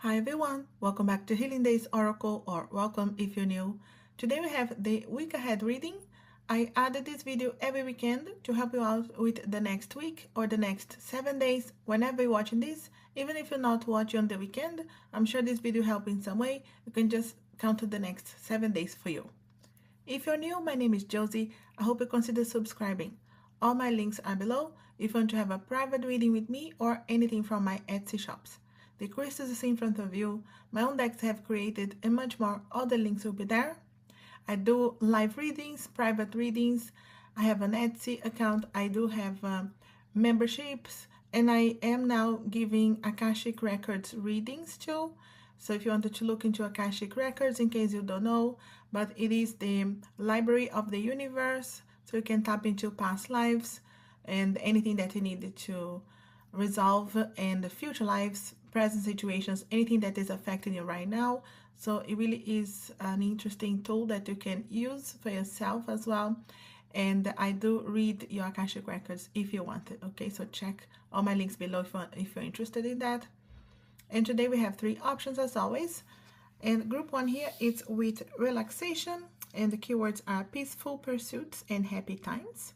Hi everyone, welcome back to Healing Days Oracle, or welcome if you're new. Today we have the week ahead reading. I added this video every weekend to help you out with the next week or the next 7 days whenever you're watching this. Even if you're not watching on the weekend, I'm sure this video helps in some way. You can just count the next 7 days for you. If you're new, my name is Josie. I hope you consider subscribing. All my links are below if you want to have a private reading with me or anything from my Etsy shops. The crystals you see in front of you, my own decks I have created, and much more. All the links will be there. I do live readings, private readings. I have an Etsy account. I do have memberships, and I am now giving Akashic Records readings too. So if you wanted to look into Akashic Records, in case you don't know, but it is the library of the universe, so you can tap into past lives and anything that you needed to resolve in the future lives, present situations, anything that is affecting you right now. So it really is an interesting tool that you can use for yourself as well. And I do read your Akashic Records if you want it. Okay, so check all my links below if you're interested in that. And today we have 3 options as always. And group 1 here is with relaxation, and the keywords are peaceful pursuits and happy times.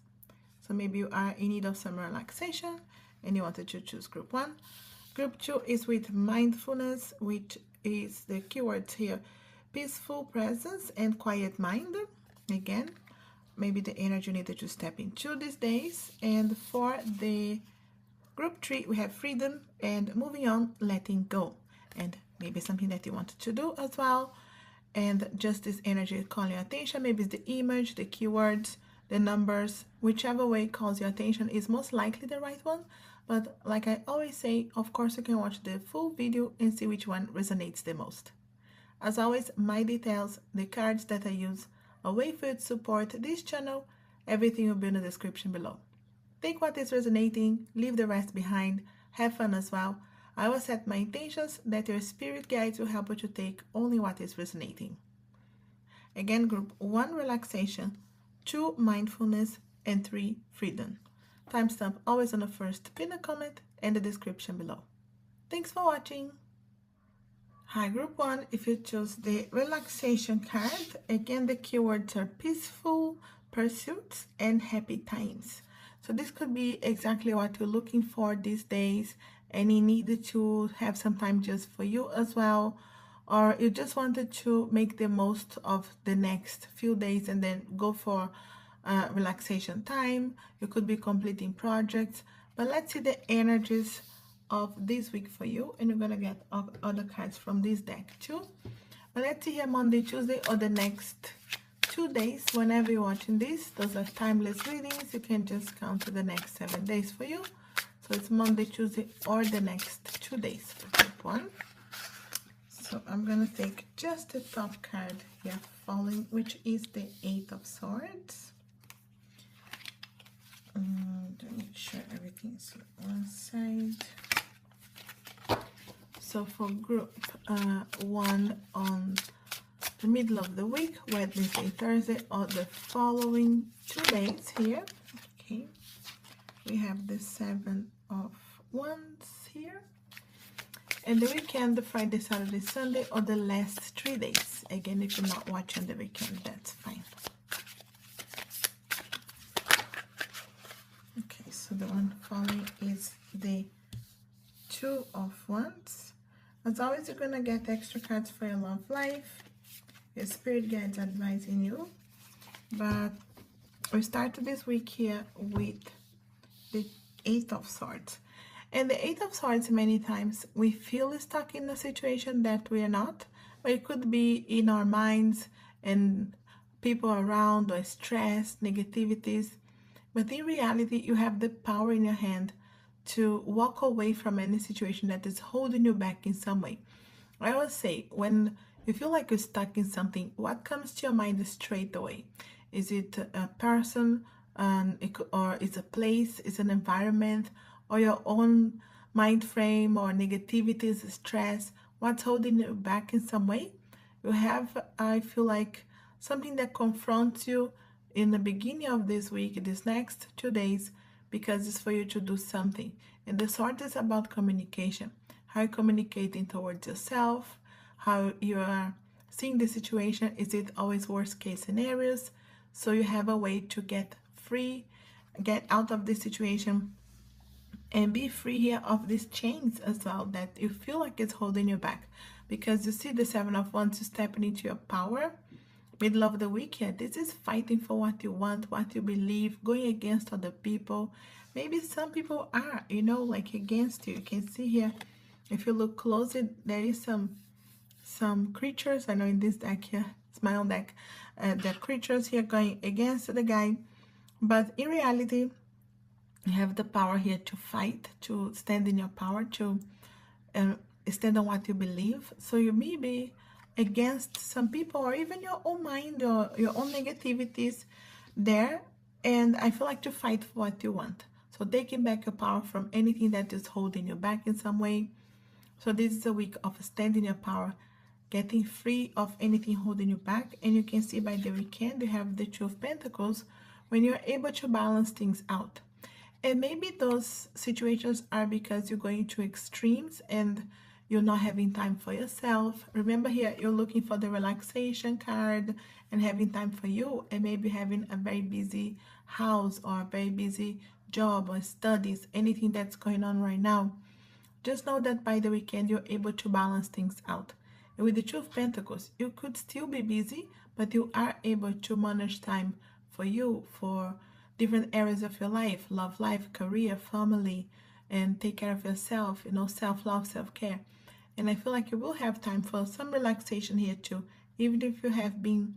So maybe you are in need of some relaxation and you wanted to choose group 1. Group 2 is with mindfulness, which is the keywords here, peaceful presence and quiet mind. Again, maybe the energy needed to step into these days. And for the group 3, we have freedom and moving on, letting go. And maybe something that you wanted to do as well. And just this energy calling your attention. Maybe it's the image, the keywords, the numbers, whichever way calls your attention is most likely the right one. But like I always say, of course you can watch the full video and see which one resonates the most. As always, my details, the cards that I use, a way for you to support this channel, everything will be in the description below. Take what is resonating, leave the rest behind, have fun as well. I will set my intentions that your spirit guides will help you to take only what is resonating. Again, group 1, relaxation, 2, mindfulness, and 3, freedom. Timestamp always on the first pinned comment and the description below. Thanks for watching. Hi, group 1, if you choose the relaxation card, again the keywords are peaceful pursuits and happy times. So this could be exactly what you're looking for these days, and you needed to have some time just for you as well, or you just wanted to make the most of the next few days and then go for relaxation time. You could be completing projects, but let's see the energies of this week for you, and you're gonna get other cards from this deck too. But let's see here Monday, Tuesday, or the next 2 days whenever you're watching this. Those are timeless readings. You can just count to the next 7 days for you. So it's Monday, Tuesday, or the next 2 days for group 1. So I'm gonna take just the top card here falling, which is the 8 of Swords. To make sure everything's on one side. So for group 1 on the middle of the week, Wednesday, Thursday, or the following 2 days here. Okay, we have the 7 of Wands here. And the weekend, the Friday, Saturday, Sunday, or the last 3 days. Again, if you're not watching the weekend, that's fine. Okay, so the one following is the 2 of Wands. As always, you're gonna get extra cards for your love life. Your spirit guides advising you. But we started this week here with the 8 of Swords. And the 8 of Swords, many times we feel stuck in a situation that we are not, or it could be in our minds and people around, or stress, negativities. But in reality, you have the power in your hand to walk away from any situation that is holding you back in some way. I always say, when you feel like you're stuck in something, what comes to your mind straight away? Is it a person, or it's a place, it's an environment, or your own mind frame, or negativities, stress? What's holding you back in some way? You have, I feel like, something that confronts you in the beginning of this week, this next 2 days, because it's for you to do something. And the Sword is about communication. how you're communicating towards yourself, how you are seeing the situation. Is it always worst case scenarios? So you have a way to get free, get out of this situation, and be free here of these chains as well that you feel like it's holding you back. Because you see the Seven of Wands, you stepping into your power. Middle of the week here, this is fighting for what you want, what you believe, going against other people. Maybe some people are, you know, like against you. You can see here, if you look closely, there is some creatures. I know in this deck here, it's my own deck, the creatures here going against the guy. But in reality, you have the power here to fight, to stand in your power, to stand on what you believe. So you may be against some people, or even your own mind, or your own negativities there. And I feel like to fight for what you want. So taking back your power from anything that is holding you back in some way. So this is a week of standing your power, getting free of anything holding you back. And you can see by the weekend, you have the Two of Pentacles, when you're able to balance things out. And maybe those situations are because you're going to extremes and you're not having time for yourself. Remember here, you're looking for the relaxation card and having time for you, and maybe having a very busy house or a very busy job or studies, anything that's going on right now. Just know that by the weekend, you're able to balance things out. And with the Two of Pentacles, you could still be busy, but you are able to manage time for you, for different areas of your life, love life, career, family, and take care of yourself, you know, self-love, self-care. And I feel like you will have time for some relaxation here too, even if you have been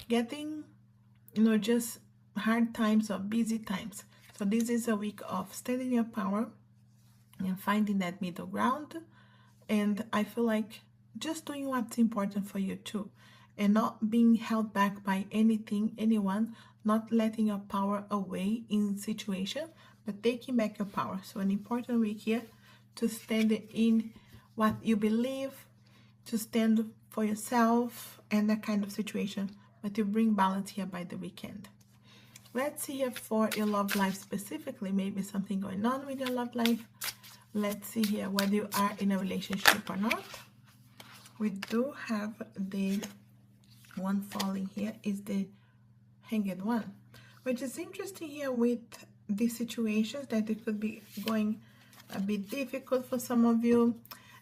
getting, you know, just hard times or busy times. So this is a week of standing your power and finding that middle ground. And I feel like just doing what's important for you too, and not being held back by anything, anyone, not letting your power away in situation, but taking back your power. So an important week here to stand in what you believe, to stand for yourself and that kind of situation, but to bring balance here by the weekend. Let's see here for your love life specifically, maybe something going on with your love life. Let's see here whether you are in a relationship or not. We do have the one falling here is the Hanged One, which is interesting here with these situations that it could be going a bit difficult for some of you.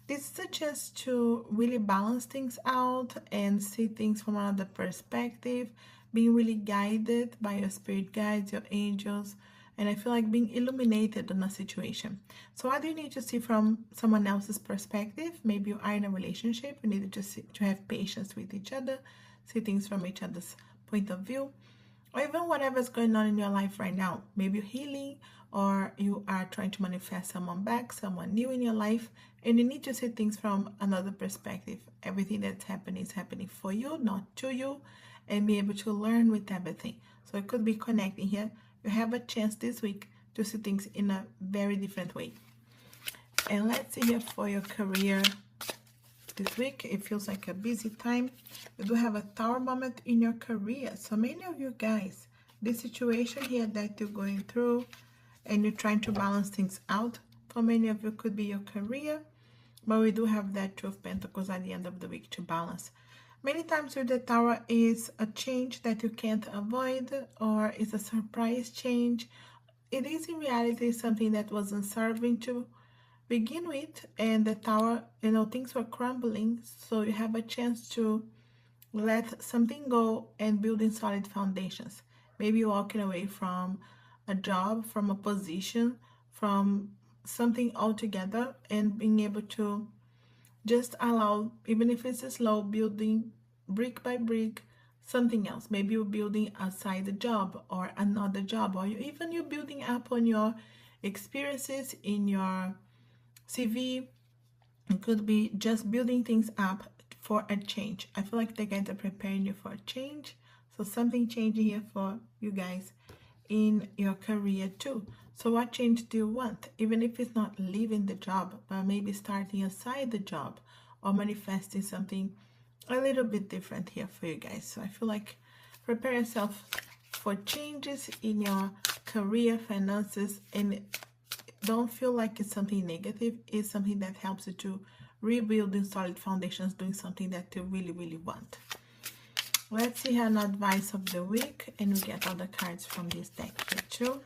This is a chance to really balance things out and see things from another perspective, being really guided by your spirit guides, your angels, and I feel like being illuminated on a situation. So what do you need to see from someone else's perspective? Maybe you are in a relationship, you need to have patience with each other, see things from each other's point of view, or even whatever's going on in your life right now. Maybe you're healing, or you are trying to manifest someone back, someone new in your life, and you need to see things from another perspective. Everything that's happening is happening for you, not to you, and be able to learn with everything. So it could be connecting here. You have a chance this week to see things in a very different way. And let's see here for your career this week. It feels like a busy time. You do have a Tower moment in your career. So many of you guys, this situation here that you're going through and you're trying to balance things out, for many of you could be your career, but we do have that Two of Pentacles at the end of the week to balance. Many times with the Tower is a change that you can't avoid, or is a surprise change. It is in reality something that wasn't serving to begin with, and the Tower, you know, things were crumbling, so you have a chance to let something go and building solid foundations. Maybe walking away from a job, from a position, from something altogether, and being able to just allow, even if it's slow, building brick by brick something else. Maybe you're building a side job or another job, or even you're building up on your experiences in your CV. It could be just building things up for a change. I feel like the guys are preparing you for a change. So something changing here for you guys in your career too. So what change do you want? Even if it's not leaving the job, but maybe starting aside the job or manifesting something a little bit different here for you guys. So I feel like prepare yourself for changes in your career, finances, and don't feel like it's something negative. It's something that helps you to rebuild in solid foundations, doing something that you really, really want. Let's see an advice of the week, and we get all the cards from this deck here too.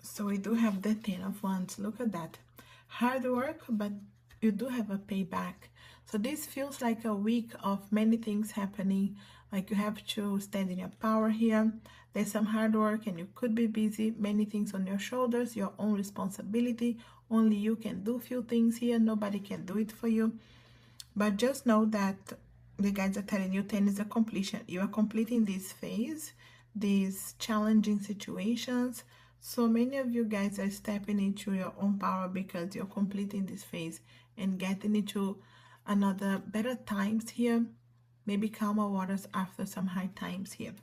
So we do have the 10 of Wands. Look at that. Hard work, but you do have a payback. So this feels like a week of many things happening. Like you have to stand in your power here. There's some hard work and you could be busy. Many things on your shoulders, your own responsibility. Only you can do few things here. Nobody can do it for you. But just know that the guides are telling you 10 is a completion. You are completing this phase, these challenging situations. So many of you guys are stepping into your own power because you're completing this phase and getting into another better times here. Maybe calmer waters after some hard times here.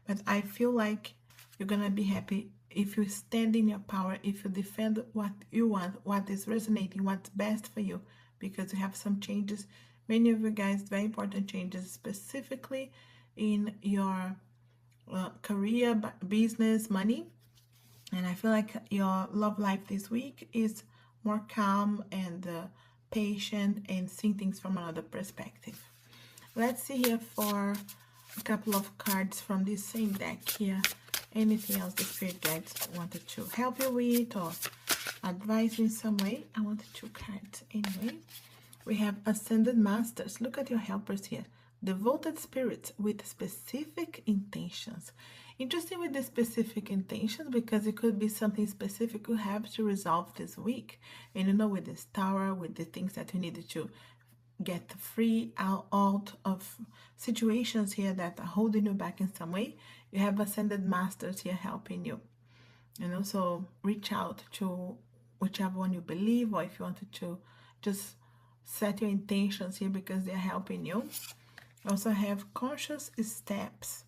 But I feel like you're gonna be happy if you stand in your power, if you defend what you want, what is resonating, what's best for you, because you have some changes. Many of you guys, very important changes, specifically in your career, business, money. And I feel like your love life this week is more calm and patient and seeing things from another perspective. Let's see here for a couple of cards from this same deck here. Anything else the spirit guides wanted to help you with or advise you in some way? I wanted 2 cards anyway. We have Ascended Masters. Look at your helpers here. Devoted spirits with specific intentions. Interesting with the specific intentions, because it could be something specific you have to resolve this week. And you know, with this tower, with the things that you needed to get free out of situations here that are holding you back in some way, you have Ascended Masters here helping you. And also reach out to whichever one you believe, or if you wanted to just set your intentions here because they're helping you. Also have conscious steps.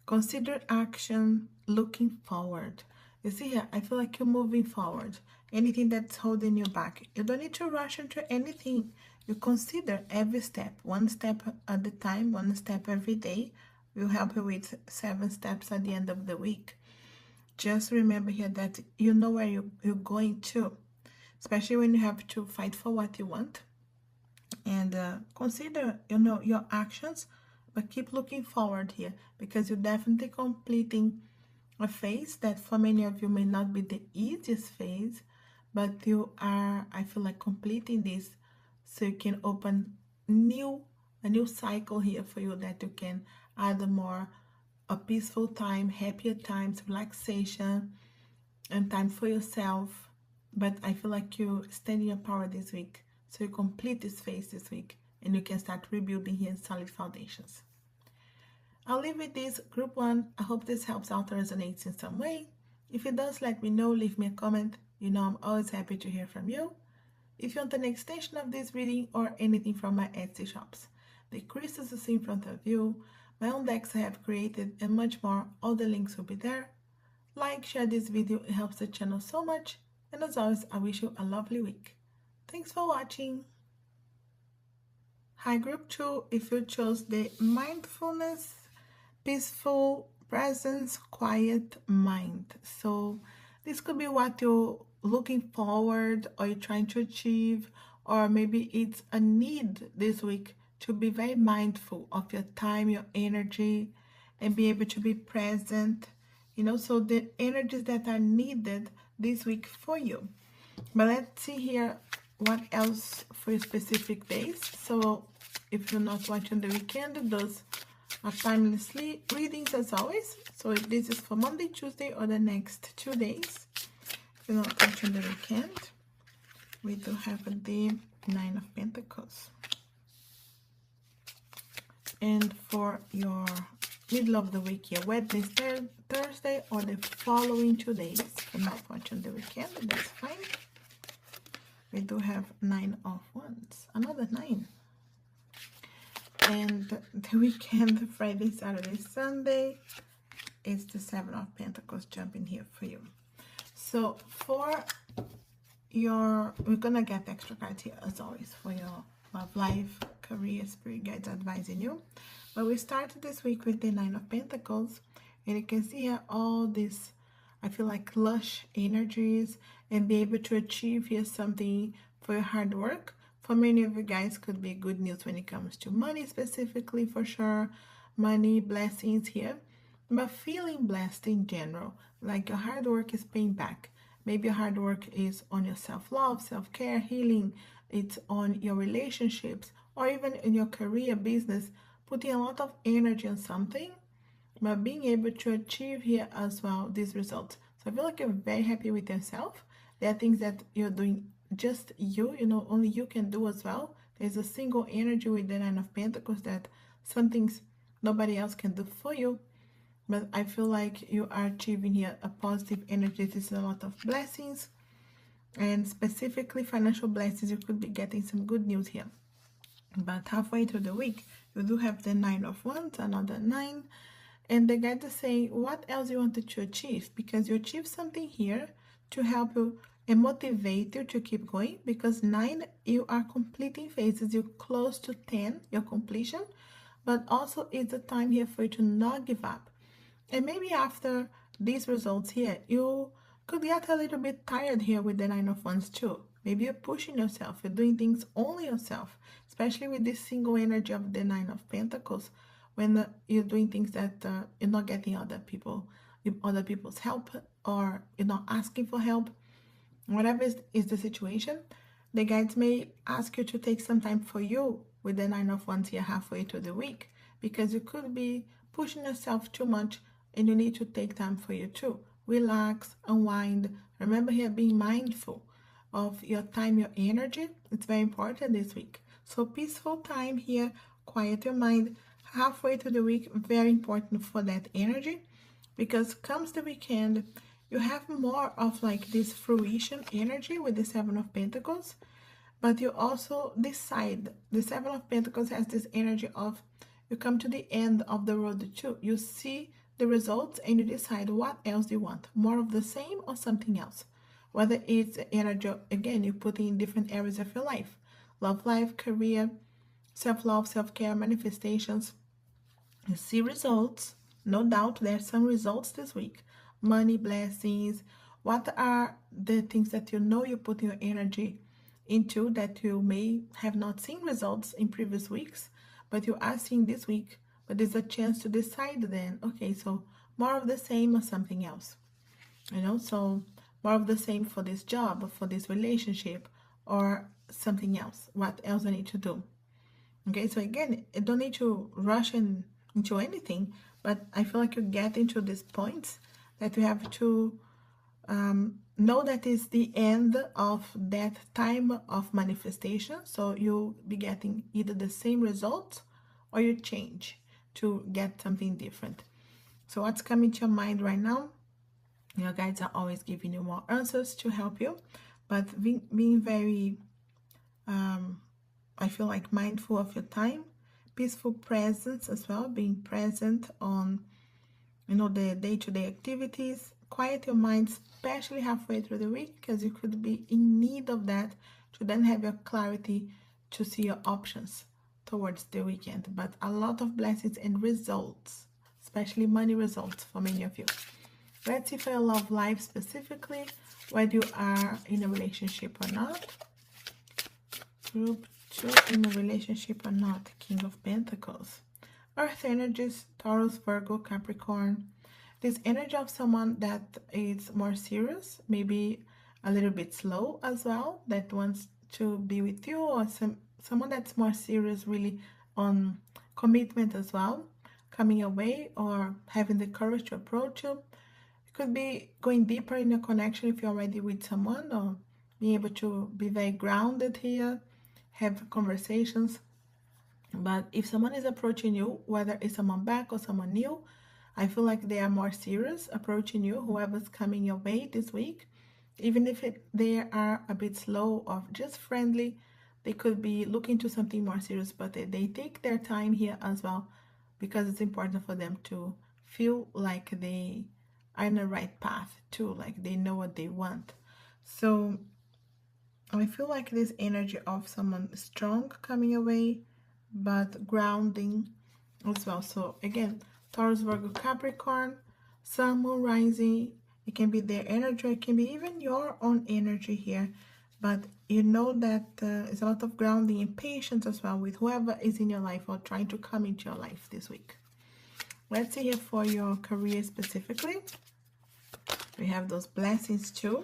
Consider action, looking forward. You see here, I feel like you're moving forward. Anything that's holding you back, you don't need to rush into anything. You consider every step, one step at a time, one step every day. Will help you with 7 steps at the end of the week. Just remember here that you know where you're going to, especially when you have to fight for what you want. And consider, you know, your actions, but keep looking forward here, because you're definitely completing a phase that for many of you may not be the easiest phase, but you are, I feel like, completing this so you can open a new cycle here for you, that you can add a peaceful time, happier times, relaxation, and time for yourself. But I feel like you stand in your power this week. So you complete this phase this week and you can start rebuilding here solid foundations. I'll leave with this group 1. I hope this helps out or resonates in some way. If it does, let me know, leave me a comment. You know I'm always happy to hear from you. If you want an extension of this reading or anything from my Etsy shops, the crystals you see in front of you, my own decks I have created, and much more, all the links will be there. Like, share this video, it helps the channel so much. And as always, I wish you a lovely week. Thanks for watching. Hi group 2, if you chose the mindfulness, peaceful presence, quiet mind. So this could be what you're looking forward or you're trying to achieve, or maybe it's a need this week to be very mindful of your time, your energy, and be able to be present. You know, so the energies that are needed this week for you. But let's see here what else for your specific days. So if you're not watching the weekend, those are timeless readings as always. So if this is for Monday, Tuesday, or the next 2 days, if you're not watching the weekend, we do have the 9 of Pentacles. And for your middle of the week here, Wednesday, Thursday, or the following 2 days, if you're not watching the weekend, that's fine. We do have 9 of Wands, another 9. And the weekend, Friday, Saturday, Sunday, is the 7 of Pentacles jumping here for you. So for your, we're gonna get extra cards here as always for your love life, career, spirit guides advising you. But we started this week with the 9 of Pentacles, and you can see here all these I feel like lush energies, and be able to achieve here something for your hard work. For many of you guys, could be good news when it comes to money specifically, for sure. Money, blessings here, but feeling blessed in general, like your hard work is paying back. Maybe your hard work is on your self-love, self-care, healing. It's on your relationships, or even in your career, business, putting a lot of energy on something, but being able to achieve here as well these results. So I feel like you're very happy with yourself. There are things that you're doing just you know, only you can do as well. There's a single energy with the Nine of Pentacles that some things nobody else can do for you. But I feel like you are achieving here a positive energy. This is a lot of blessings, and specifically financial blessings. You could be getting some good news here. But halfway through the week, you do have the Nine of Wands, another 9. And the guide is saying what else you wanted to achieve, because you achieved something here to help you and motivate you to keep going. Because 9, you are completing phases, you're close to 10, your completion, but also it's a time here for you to not give up. And maybe after these results here, you could get a little bit tired here with the Nine of Wands too. Maybe you're pushing yourself, you're doing things only yourself, especially with this single energy of the Nine of Pentacles. When you're doing things that you're not getting other people's help, or you're not asking for help, whatever is the situation, the guides may ask you to take some time for you with the Nine of Wands here halfway through the week, because you could be pushing yourself too much, and you need to take time for you too. Relax, unwind. Remember here, being mindful of your time, your energy. It's very important this week. So peaceful time here, quiet your mind. Halfway through the week, very important for that energy, because comes the weekend, you have more of like this fruition energy with the Seven of Pentacles, but you also decide. The Seven of Pentacles has this energy of you come to the end of the road too. You see the results and you decide what else you want, more of the same or something else. Whether it's energy, again, you put in different areas of your life, love life, career, self-love, self-care, manifestations. You see results, no doubt there's some results this week. Money, blessings. What are the things that you know you put your energy into that you may have not seen results in previous weeks, but you are seeing this week? But there's a chance to decide then, okay, so more of the same or something else. You know, so more of the same for this job, or for this relationship, or something else. What else I need to do? Okay, so again, you don't need to rush into anything, but I feel like you get into these points that you have to know that is the end of that time of manifestation. So you'll be getting either the same results or you change to get something different. So what's coming to your mind right now? Your guides are always giving you more answers to help you, but being very I feel like mindful of your time, peaceful presence as well, being present on, you know, the day-to-day activities. Quiet your mind, especially halfway through the week, because you could be in need of that to then have your clarity to see your options towards the weekend. But a lot of blessings and results, especially money results for many of you. Let's see for your love life specifically, whether you are in a relationship or not. Group 2, in a relationship or not. King of Pentacles. Earth energies, Taurus, Virgo, Capricorn. This energy of someone that is more serious, maybe a little bit slow as well, that wants to be with you, or someone that's more serious really on commitment as well, coming your way, or having the courage to approach you. It could be going deeper in your connection if you're already with someone, or being able to be very grounded here, have conversations. But if someone is approaching you, whether it's someone back or someone new, I feel like they are more serious approaching you, whoever's coming your way this week. Even if they are a bit slow or just friendly, they could be looking to something more serious, but they take their time here as well, because it's important for them to feel like they are in the right path too, like they know what they want. So I feel like this energy of someone strong coming away, but grounding as well. So again, Taurus, Virgo, Capricorn, Sun, Moon, Rising It can be their energy, it can be even your own energy here. But you know that it's a lot of grounding and patience as well with whoever is in your life or trying to come into your life this week. Let's see here for your career specifically. We have those blessings too.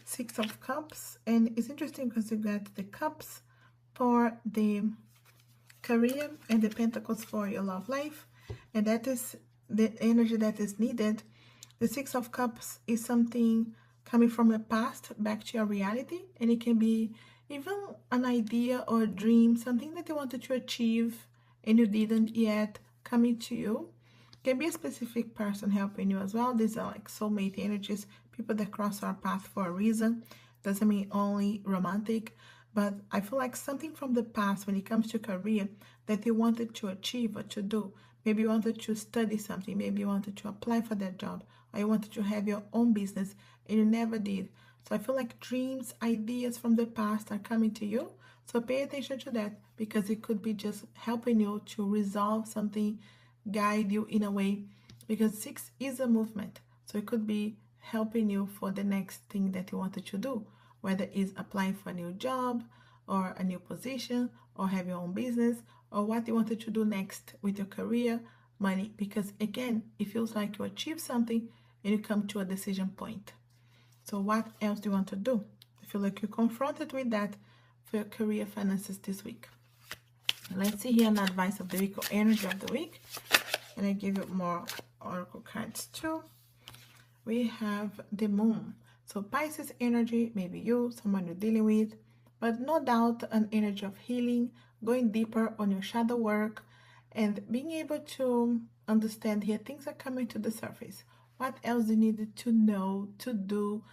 Six of Cups. And it's interesting because you got the Cups for the career and the Pentacles for your love life. And that is the energy that is needed. The Six of Cups is something coming from the past back to your reality. And it can be even an idea or a dream, something that you wanted to achieve and you didn't yet, coming to you. Can be a specific person helping you as well. These are like soulmate energies, people that cross our path for a reason. Doesn't mean only romantic, but I feel like something from the past when it comes to career that you wanted to achieve or to do. Maybe you wanted to study something, maybe you wanted to apply for that job, or you wanted to have your own business and you never did. So I feel like dreams, ideas from the past are coming to you. So pay attention to that because it could be just helping you to resolve something, guide you in a way, because 6 is a movement. So it could be helping you for the next thing that you wanted to do, whether it's applying for a new job or a new position or have your own business or what you wanted to do next with your career, money, because again, it feels like you achieve something and you come to a decision point. So what else do you want to do? I feel like you're confronted with that for your career finances this week. Let's see here an advice of the week or energy of the week. And I give you more oracle cards too. We have the moon. So Pisces energy, maybe you, someone you're dealing with, but no doubt an energy of healing, going deeper on your shadow work and being able to understand here things are coming to the surface. What else you needed to know, to do,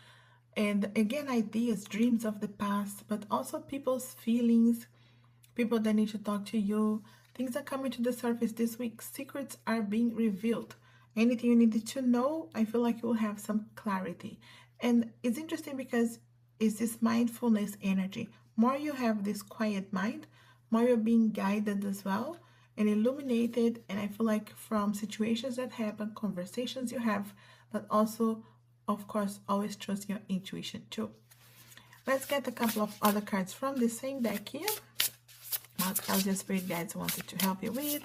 and again, ideas, dreams of the past, but also people's feelings, people that need to talk to you. Things are coming to the surface this week. Secrets are being revealed. Anything you needed to know, I feel like you'll have some clarity. And it's interesting because it's this mindfulness energy. More you have this quiet mind, more you're being guided as well and illuminated. And I feel like from situations that happen, conversations you have, but also, of course, always trust your intuition too. Let's get a couple of other cards from the same deck here. What else your spirit guides wanted to help you with?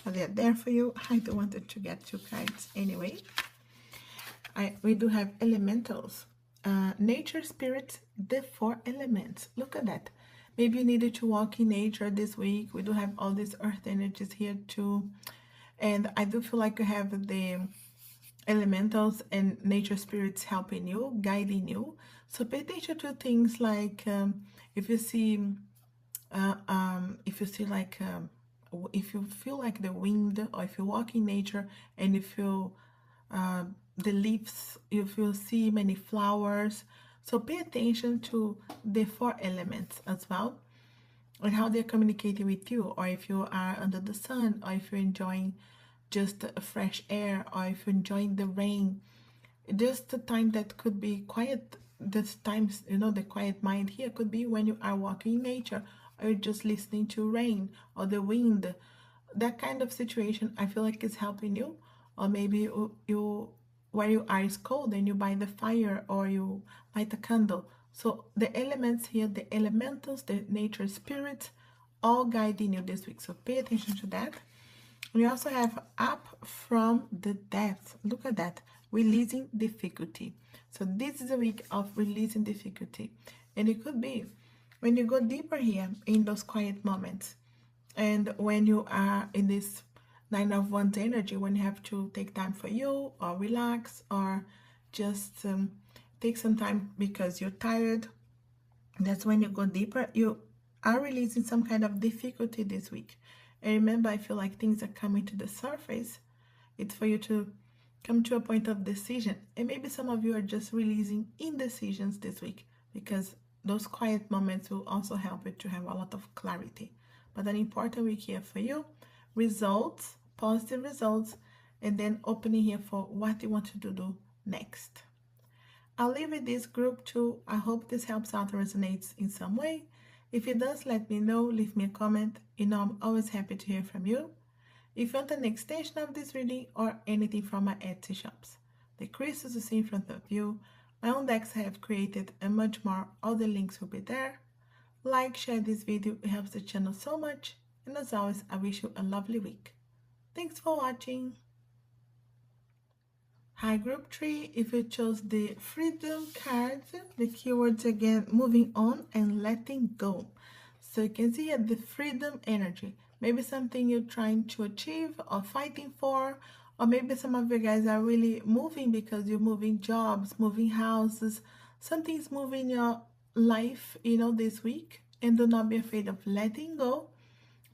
Are they there for you? I don't wanted to get 2 cards anyway. We do have elementals. Nature, spirit, the 4 elements. Look at that. Maybe you needed to walk in nature this week. We do have all these earth energies here too. And I do feel like you have the elementals and nature spirits helping you, guiding you. So pay attention to things like if you feel like the wind, or if you walk in nature and you feel the leaves, if you see many flowers. So pay attention to the 4 elements as well and how they're communicating with you, or if you are under the sun, or if you're enjoying just fresh air, or if you're enjoying the rain. Just the time that could be quiet, this times, the quiet mind here could be when you are walking in nature, or you're just listening to rain or the wind. That kind of situation, I feel like is helping you. Or maybe you where you are is cold and you buy the fire or you light a candle. So the elements here, the elementals, the nature spirits, all guiding you this week. So pay attention to that. We also have up from the depths. Look at that. Releasing difficulty. So this is a week of releasing difficulty. And it could be when you go deeper here in those quiet moments. And when you are in this 9 of Wands energy, when you have to take time for you or relax or just take some time because you're tired, that's when you go deeper. You are releasing some kind of difficulty this week. And remember, I feel like things are coming to the surface. It's for you to come to a point of decision. And maybe some of you are just releasing indecisions this week because those quiet moments will also help you to have a lot of clarity. But an important week here for you. Results, positive results, and then opening here for what you want to do next. I'll leave with this group too. I hope this helps out or resonates in some way. If it does, let me know. Leave me a comment. I'm always happy to hear from you. If you want an extension of this reading or anything from my Etsy shops, the crystals you see in front of you, my own decks I have created, and much more. All the links will be there. Like, share this video, it helps the channel so much. And as always, I wish you a lovely week. Thanks for watching. Hi group 3, if you chose the freedom card, the keywords again, moving on and letting go. So you can see here the freedom energy. Maybe something you're trying to achieve or fighting for, or maybe some of you guys are really moving because you're moving jobs, moving houses. Something's moving your life, this week. And do not be afraid of letting go,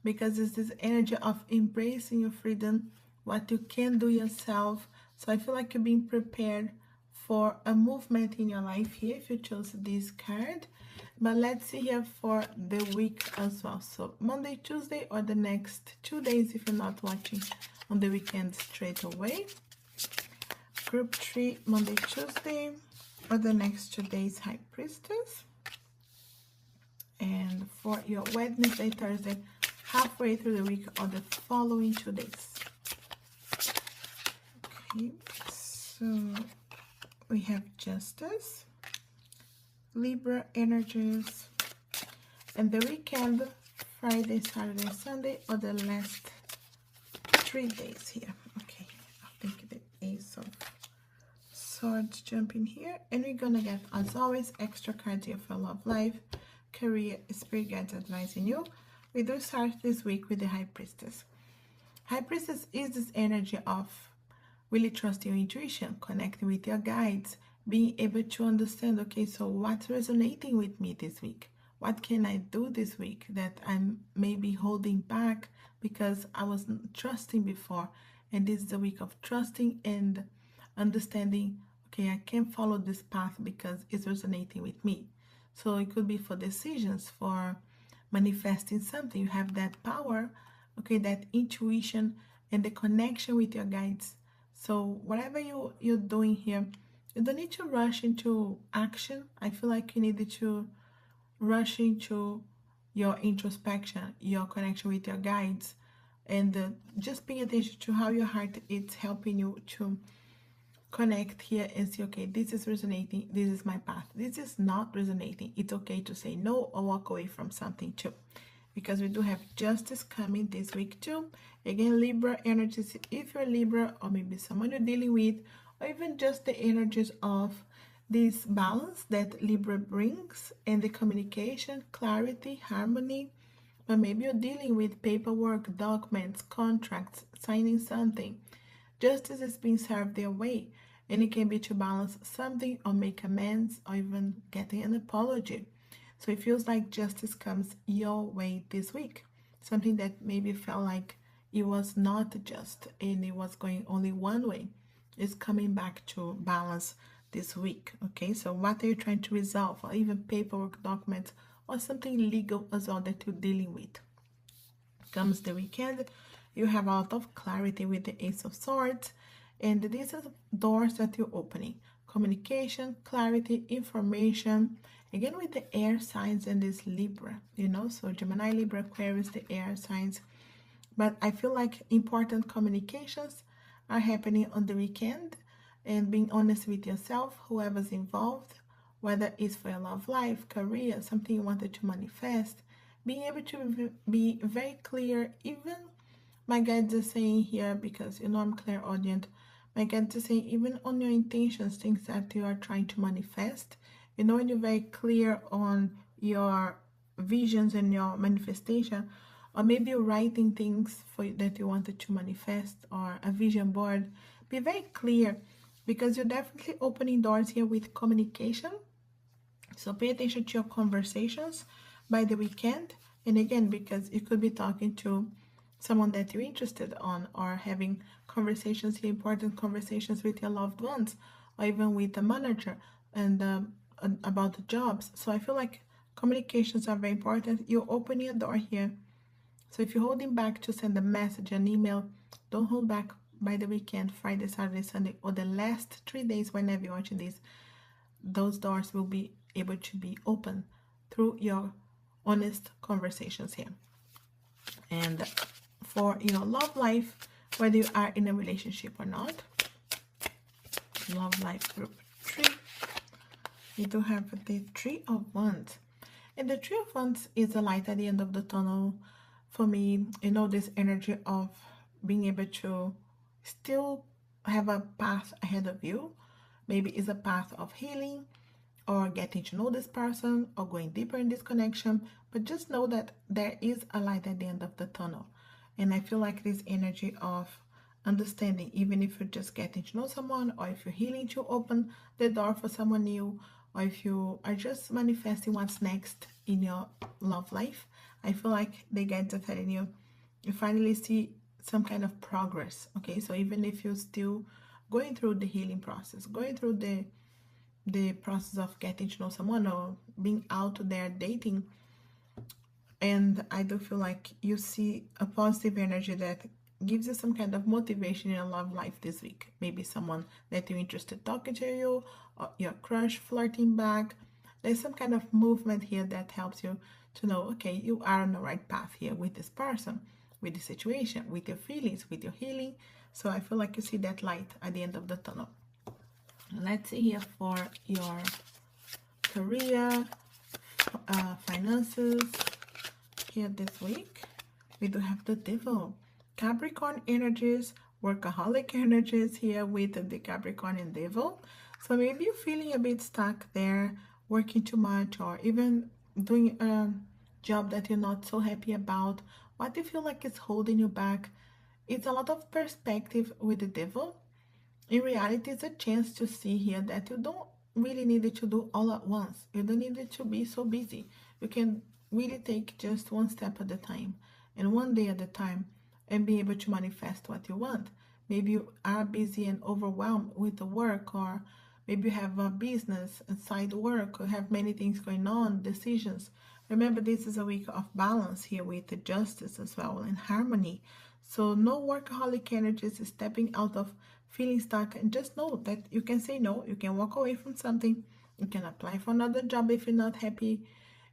because it's this energy of embracing your freedom, what you can do yourself. So I feel like you're being prepared for a movement in your life here if you chose this card. But let's see here for the week as well. So Monday, Tuesday, or the next 2 days if you're not watching on the weekend straight away. Group 3, Monday, Tuesday, or the next 2 days, High Priestess. And for your Wednesday, Thursday, halfway through the week, or the following 2 days. Okay, so we have Justice, Libra energies, and the weekend, Friday, Saturday, Sunday, or the last 3 days here. Okay, I think the Ace of Swords jump in here, and we're gonna get, as always, extra cards here for love life, career, spirit guides advising you. We do start this week with the High Priestess. High Priestess is this energy of really trusting your intuition, connecting with your guides, being able to understand, okay, so what's resonating with me this week? What can I do this week that I'm maybe holding back because I wasn't trusting before? And this is the week of trusting and understanding, okay, I can follow this path because it's resonating with me. So it could be for decisions, for manifesting something. You have that power, okay, that intuition and the connection with your guides. So whatever you're doing here, you don't need to rush into action. I feel like you needed to rush into your introspection, your connection with your guides, and just pay attention to how your heart is helping you to connect here and see, okay, this is resonating, this is my path. This is not resonating. It's okay to say no or walk away from something too, because we do have Justice coming this week too. Again, Libra energies, if you're Libra, or maybe someone you're dealing with, or even just the energies of this balance that Libra brings, and the communication, clarity, harmony. But maybe you're dealing with paperwork, documents, contracts, signing something. Justice is being served their way, and it can be to balance something or make amends or even getting an apology. So it feels like justice comes your way this week. Something that maybe felt like it was not just and it was going only one way is coming back to balance this week. Okay, so what are you trying to resolve, or even paperwork, documents, or something legal as well that you're dealing with? Comes the weekend, you have a lot of clarity with the Ace of Swords, and these are doors that you're opening. Communication, clarity, information. Again, with the air signs and this Libra, so Gemini, Libra, Aquarius, the air signs. But I feel like important communications are happening on the weekend, and being honest with yourself, whoever's involved, whether it's for your love life, career, something you wanted to manifest, being able to be very clear. Even my guides are saying here, because I'm Clairaudient, my guides are saying even on your intentions, things that you are trying to manifest, when you're very clear on your visions and your manifestation, or maybe you're writing things that you wanted to manifest, or a vision board, be very clear, because you're definitely opening doors here with communication. So pay attention to your conversations by the weekend. And again, because you could be talking to someone that you're interested on, or having conversations here, important conversations with your loved ones, or even with a manager, and about the jobs. So I feel like communications are very important. You're opening a door here. So if you're holding back to send a message, an email, don't hold back by the weekend, Friday, Saturday, Sunday, or the last 3 days whenever you're watching this. Those doors will be able to be open through your honest conversations here. And for your love life, whether you are in a relationship or not, Love Life Group 3. We do have the Three of Wands. And the Three of Wands is a light at the end of the tunnel. For me, you know, this energy of being able to still have a path ahead of you. Maybe it's a path of healing, or getting to know this person, or going deeper in this connection. But just know that there is a light at the end of the tunnel. And I feel like this energy of understanding, even if you're just getting to know someone, or if you're healing to open the door for someone new, or if you are just manifesting what's next in your love life, I feel like the guides are telling you, you finally see some kind of progress. Okay, so even if you're still going through the healing process, going through the process of getting to know someone, or being out there dating, and I do feel like you see a positive energy that gives you some kind of motivation in your love life this week. Maybe someone that you're interested talking to you, or your crush flirting back. There's some kind of movement here that helps you to know, okay, you are on the right path here with this person, with the situation, with your feelings, with your healing. So I feel like you see that light at the end of the tunnel. Let's see here for your career, finances. Here this week, we do have the Devil. Capricorn energies, workaholic energies here with the Capricorn and Devil. So maybe you're feeling a bit stuck there, working too much, or even doing a job that you're not so happy about. What do you feel like is holding you back? It's a lot of perspective with the Devil. In reality, it's a chance to see here that you don't really need it to do all at once. You don't need it to be so busy. You can really take just one step at a time and one day at a time, and be able to manifest what you want. Maybe you are busy and overwhelmed with the work, or maybe you have a business and side work, or have many things going on, decisions. Remember, this is a week of balance here with the justice as well, and harmony. So no workaholic energies is stepping out of feeling stuck, and just know that you can say no, you can walk away from something, you can apply for another job if you're not happy.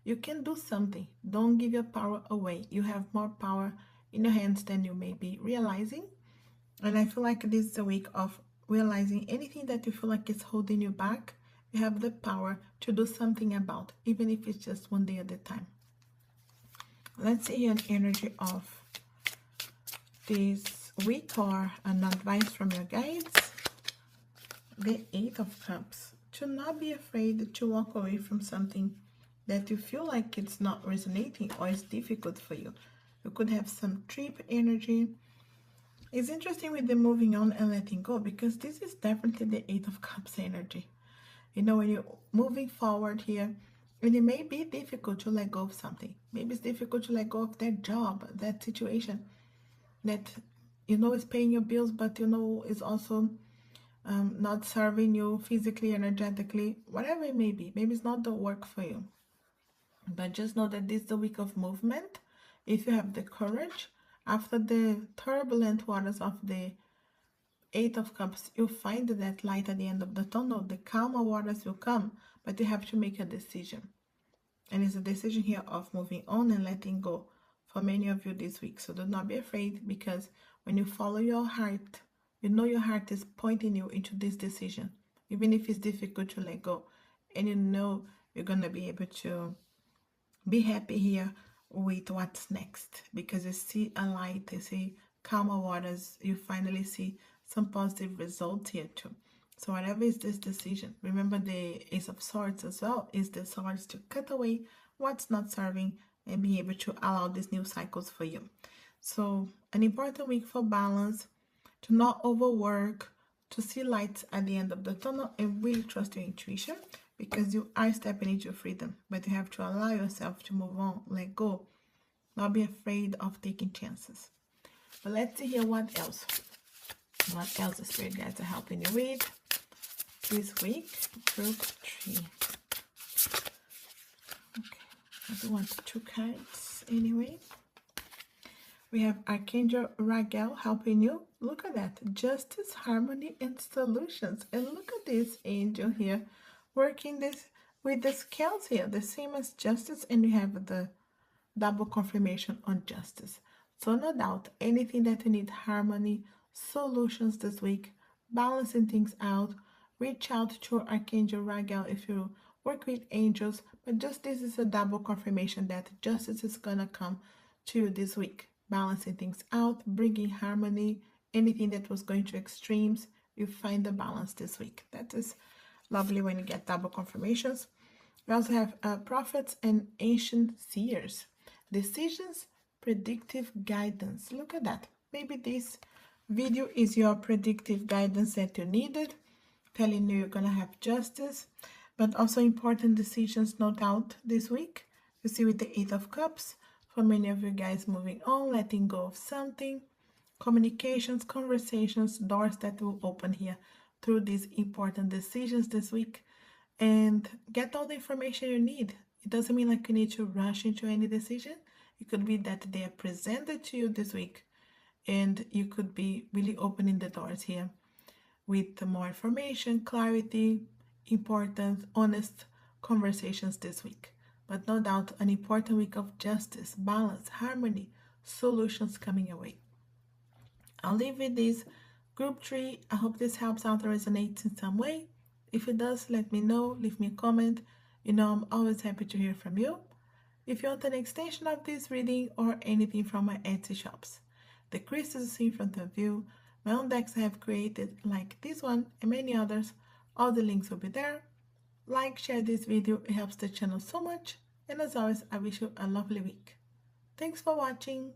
You can do something. Don't give your power away. You have more power in your hands than you may be realizing. And I feel like this is a week of realizing anything that you feel like is holding you back. You have the power to do something about, even if it's just one day at a time. Let's see an energy of this week, or an advice from your guides. The Eight of Cups. To not be afraid to walk away from something that you feel like it's not resonating, or is difficult for you. You could have some trip energy. It's interesting with the moving on and letting go, because this is definitely the Eight of Cups energy. You know, when you're moving forward here, and it may be difficult to let go of something. Maybe it's difficult to let go of that job, that situation that you know is paying your bills, but you know is also not serving you physically, energetically, whatever it may be. Maybe it's not the work for you. But just know that this is the week of movement. If you have the courage, after the turbulent waters of the Eight of Cups, you'll find that light at the end of the tunnel. The calmer waters will come, but you have to make a decision. And it's a decision here of moving on and letting go for many of you this week. So do not be afraid, because when you follow your heart, you know your heart is pointing you into this decision, even if it's difficult to let go. And you know you're going to be able to be happy here with what's next, because you see a light, you see calmer waters, you finally see some positive results here too. So whatever is this decision, remember the Ace of Swords as well is the swords to cut away what's not serving and be able to allow these new cycles for you. So an important week for balance, to not overwork, to see lights at the end of the tunnel, and really trust your intuition, because you are stepping into freedom, but you have to allow yourself to move on, let go, not be afraid of taking chances. But let's see here what else. What else the spirit guides are helping you with this week. Group 3. Okay, I do want 2 cards anyway. We have Archangel Raguel helping you. Look at that. Justice, harmony, and solutions. And look at this angel here working this with the scales here, the same as justice, and we have the double confirmation on justice. So no doubt, anything that you need harmony, solutions this week, balancing things out, reach out to Archangel Raguel if you work with angels, but just this is a double confirmation that justice is gonna come to you this week, balancing things out, bringing harmony. Anything that was going to extremes, you find the balance this week. That is lovely when you get double confirmations. We also have prophets and ancient seers, decisions, predictive guidance. Look at that. Maybe this video is your predictive guidance that you needed, telling you you're going to have justice, but also important decisions, no doubt, this week. You see with the Eight of Cups, for many of you guys moving on, letting go of something, communications, conversations, doors that will open here through these important decisions this week. And get all the information you need. It doesn't mean like you need to rush into any decision. It could be that they are presented to you this week and you could be really opening the doors here with more information, clarity, important, honest conversations this week. But no doubt an important week of justice, balance, harmony, solutions coming your way. I'll leave with this group 3. I hope this helps out or resonates in some way. If it does, let me know, leave me a comment. You know I'm always happy to hear from you. If you want an extension of this reading or anything from my Etsy shops, the crystals you see in front of you, my own decks I have created like this one and many others, all the links will be there. Like, share this video, it helps the channel so much. And as always, I wish you a lovely week. Thanks for watching.